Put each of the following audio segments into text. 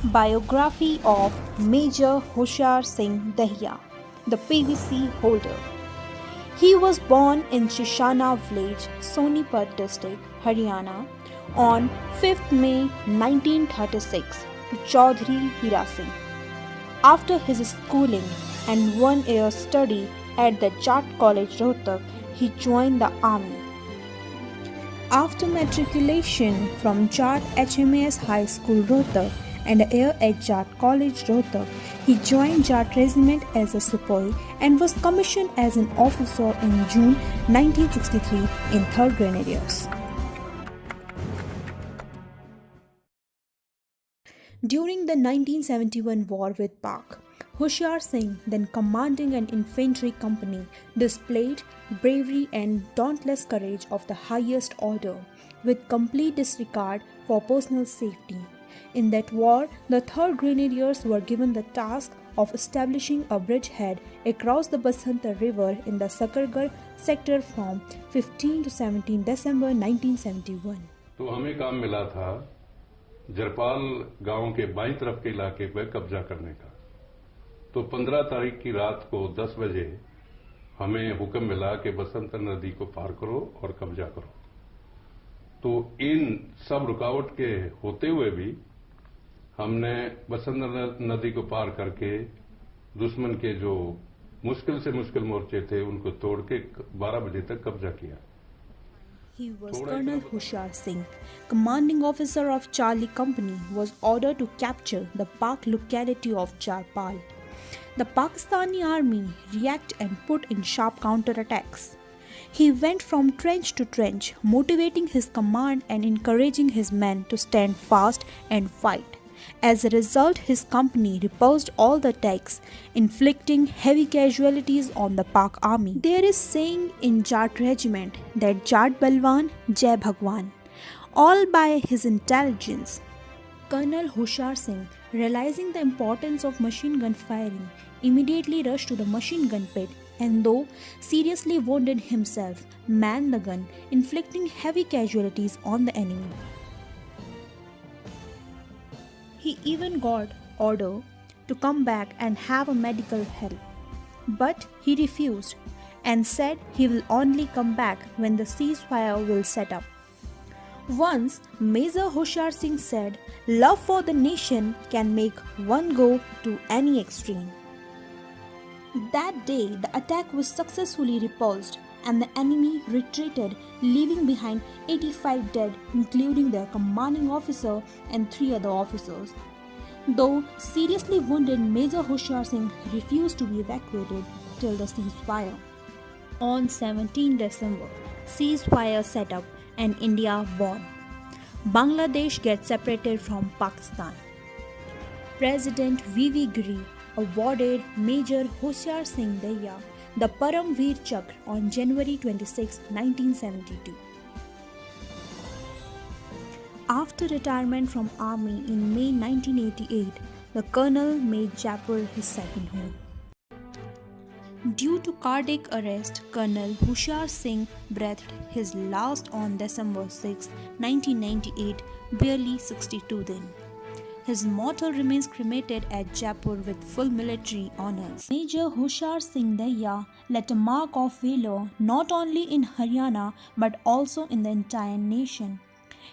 Biography of Major Hushar Singh Dahiya, the PVC holder. He was born in Shishana village, Sonipat district, Haryana, on 5th May 1936 to Chaudhry Hira Singh. After his schooling and 1 year study at the Jat College Rohtak, he joined the army. After matriculation from Jat HMAS High School Rohtak and a year at Jat College Rohtak, he joined Jat Regiment as a sepoy and was commissioned as an officer in June 1963 in 3rd Grenadiers. During the 1971 war with Pak, Hushar Singh, then commanding an infantry company, displayed bravery and dauntless courage of the highest order, with complete disregard for personal safety. In that war, the 3rd Grenadiers were given the task of establishing a bridgehead across the Basanta River in the Sakargarh sector from 15 to 17 December 1971. तो हमें काम मिला था जरपाल गांव के बाईं तरफ के इलाके पर कब्जा करने का। तो 15 तारीख की रात को 10 बजे हमें हुक्म मिला कि बसंत नदी को पार करो और कब्जा करो। तो इन सब रुकावट के होते हुए भी हमने बसंत नदी को पार करके दुश्मन के जो मुश्किल से मुश्किल मोर्चे थे उनको तोड़ के 12 बजे तक कब्जा किया। He was Colonel Hushar Singh, commanding officer of Charlie Company, was ordered to capture the Pak locality of Jarpal. The Pakistani army reacted and put in sharp counterattacks. He went from trench to trench, motivating his command and encouraging his men to stand fast and fight. As a result, his company repulsed all the attacks, inflicting heavy casualties on the Pak army. There is saying in Jat regiment that Jat Balwan, Jai Bhagwan, all by his intelligence. Colonel Hushar Singh, realizing the importance of machine gun firing, immediately rushed to the machine gun pit and though seriously wounded himself, manned the gun, inflicting heavy casualties on the enemy. He even got order to come back and have a medical help. But he refused and said he will only come back when the ceasefire will set up. Once, Major Hushar Singh said, "Love for the nation can make one go to any extreme." That day, the attack was successfully repulsed and the enemy retreated, leaving behind 85 dead, including their commanding officer and 3 other officers. Though seriously wounded, Major Hushar Singh refused to be evacuated till the ceasefire. On 17 December, ceasefire set up and India won. Bangladesh gets separated from Pakistan. President V.V. Giri awarded Major Hushar Singh Dahiya the Param Veer Chakra on January 26, 1972. After retirement from army in May 1988, the colonel made Jaipur his second home. Due to cardiac arrest, Colonel Hushar Singh breathed his last on December 6, 1998, barely 62 then. His mortal remains cremated at Jaipur with full military honors. Major Hushar Singh Dahiya left a mark of valor not only in Haryana but also in the entire nation.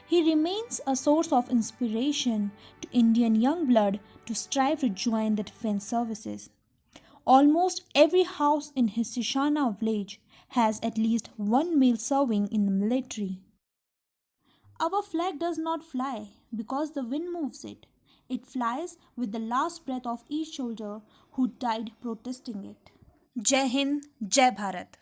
He remains a source of inspiration to Indian young blood to strive to join the defense services. Almost every house in his Shishana village has at least one male serving in the military. Our flag does not fly because the wind moves it. It flies with the last breath of each soldier who died protesting it. Jai Hind, Jai Bharat.